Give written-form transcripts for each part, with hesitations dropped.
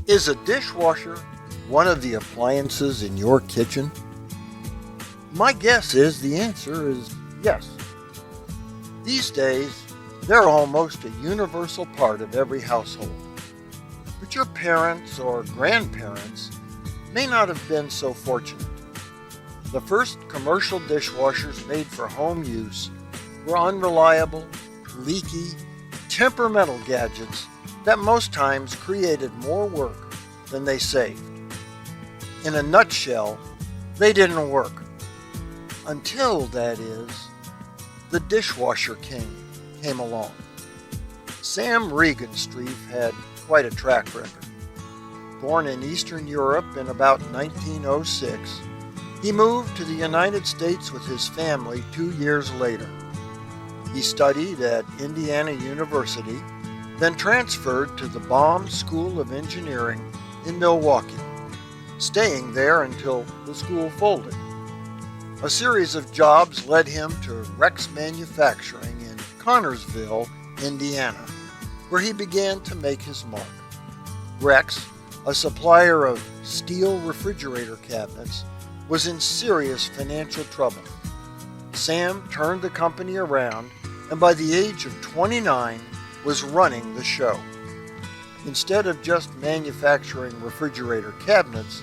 Is a dishwasher one of the appliances in your kitchen? My guess is the answer is yes. These days, they're almost a universal part of every household. But your parents or grandparents may not have been so fortunate. The first commercial dishwashers made for home use were unreliable, leaky, temperamental gadgets that most times created more work than they saved. In a nutshell, they didn't work. Until, that is, the dishwasher king came along. Sam Regenstrief had quite a track record. Born in Eastern Europe in about 1906, he moved to the United States with his family 2 years later. He studied at Indiana University, then transferred to the Baum School of Engineering in Milwaukee, staying there until the school folded. A series of jobs led him to Rex Manufacturing in Connorsville, Indiana, where he began to make his mark. Rex, a supplier of steel refrigerator cabinets, was in serious financial trouble. Sam turned the company around and by the age of 29 was running the show. Instead of just manufacturing refrigerator cabinets,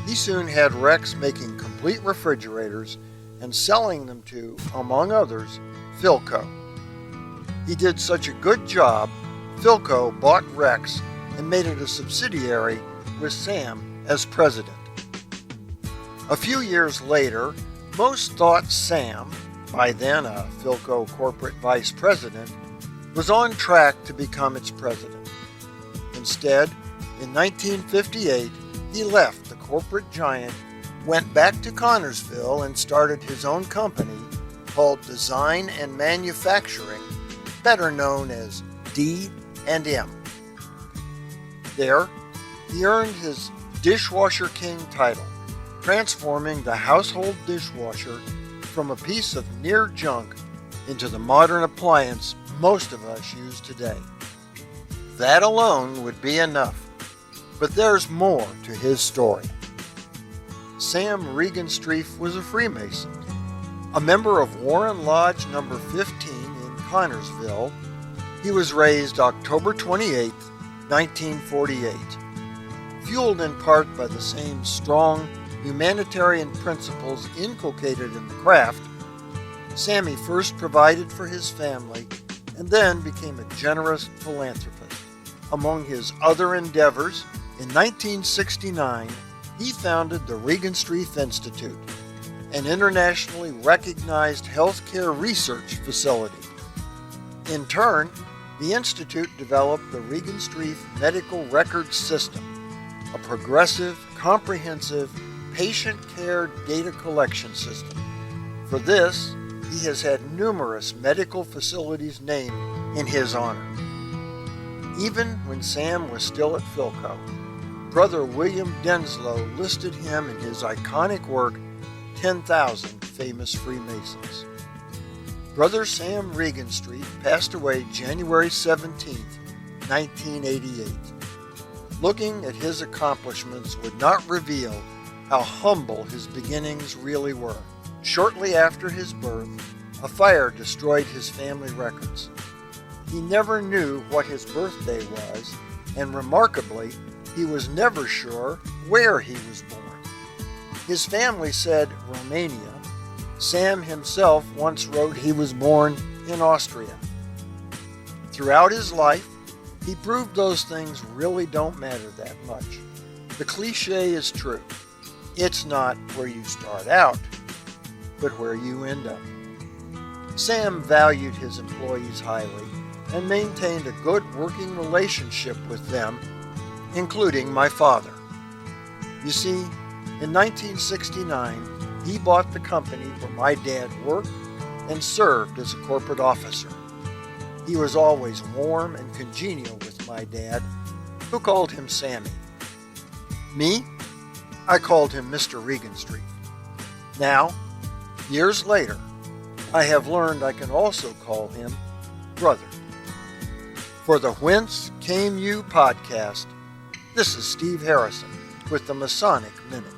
he soon had Rex making complete refrigerators and selling them to, among others, Philco. He did such a good job, Philco bought Rex and made it a subsidiary with Sam as president. A few years later, most thought Sam, by then a Philco corporate vice president, was on track to become its president. Instead, in 1958, he left the corporate giant, went back to Connorsville and started his own company called Design and Manufacturing, better known as D&M. There, he earned his Dishwasher King title, transforming the household dishwasher from a piece of near junk into the modern appliance most of us use today. That alone would be enough, but there's more to his story. Sam Regenstrief was a Freemason, a member of Warren Lodge number 15 in Connorsville. He was raised October 28, 1948. Fueled in part by the same strong humanitarian principles inculcated in the craft, Sammy first provided for his family and then became a generous philanthropist. Among his other endeavors, in 1969, he founded the Regenstrief Institute, an internationally recognized healthcare research facility. In turn, the Institute developed the Regenstrief Medical Records System, a progressive, comprehensive patient care data collection system. For this, he has had numerous medical facilities named in his honor. Even when Sam was still at Philco, Brother William Denslow listed him in his iconic work, 10,000 Famous Freemasons. Brother Sam Regenstrief passed away January 17, 1988. Looking at his accomplishments would not reveal how humble his beginnings really were. Shortly after his birth, a fire destroyed his family records. He never knew what his birthday was, and remarkably, he was never sure where he was born. His family said Romania. Sam himself once wrote he was born in Austria. Throughout his life, he proved those things really don't matter that much. The cliche is true. It's not where you start out, but where you end up. Sam valued his employees highly and maintained a good working relationship with them, including my father. You see, in 1969, he bought the company where my dad worked and served as a corporate officer. He was always warm and congenial with my dad, who called him Sammy. Me? I called him Mr. Regenstrief. Now, years later, I have learned I can also call him Brother. For the Whence Came You podcast, This is Steve Harrison with the Masonic Minute.